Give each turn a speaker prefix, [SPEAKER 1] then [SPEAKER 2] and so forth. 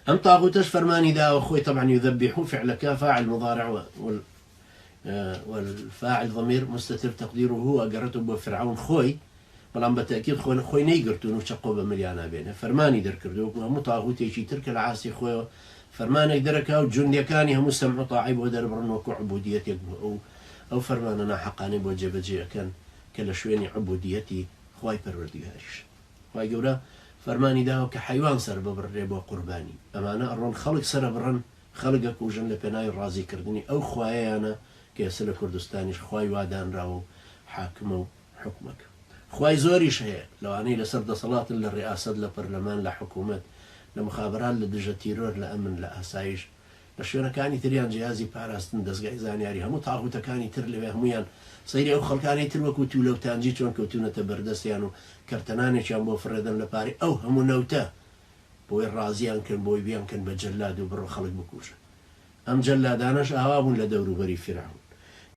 [SPEAKER 1] أم طاغوتش فرماني دا وأخوي طبعا يذبحوا فعلك فاعل مضارع والفاعل ضمير مستتر تقديره هو قرته بفرعون خوي بلان بالتأكيد خوي نيقرتون وشقوا بمليانا بينه فرماني در كردو هم طاغوتي شي ترك العاصي خوي فرمانك دركا وجندي كان هم سمعوا طاعي ودر برنوك عبوديتك أو فرماننا حقاني بوجبجي كان كلا شويني عبوديتي خواي پروردگارش خواي گورا فرماني داو كحيوان سر ببرر بو قرباني أمانا أرون خلق سر برن خلقك وجن لبناي الرازي كردني أو خواي أنا كيسل كردستانيش خواي وادان راو حاكمو حكمك خواي زوريش هي لو أني لسرد صلاة للرئاسة لبرلمان لحكومة لمخابرات لدجتيرور لأمن لأسايش لشوێنە کانی تریان جیازی پاراستن دەستگای زانیاری هەموو تاغوتەکانی تر لەوێ هەمویان سەیری ئەو خەڵکانی تر وەکو تولەوتانجی چۆن کەوتونەتە بەردەستیان و کەرتەنانێکیان بۆ فرێدەن لە پارەی ئەو هەموو نەوتە بۆی ڕازیان کرد بۆی بیان کەن بە جەلاد و بڕۆ خەڵک بکوژن ئەم جەلادانەش ئاوا بوون لە دەوروبەری فیرعون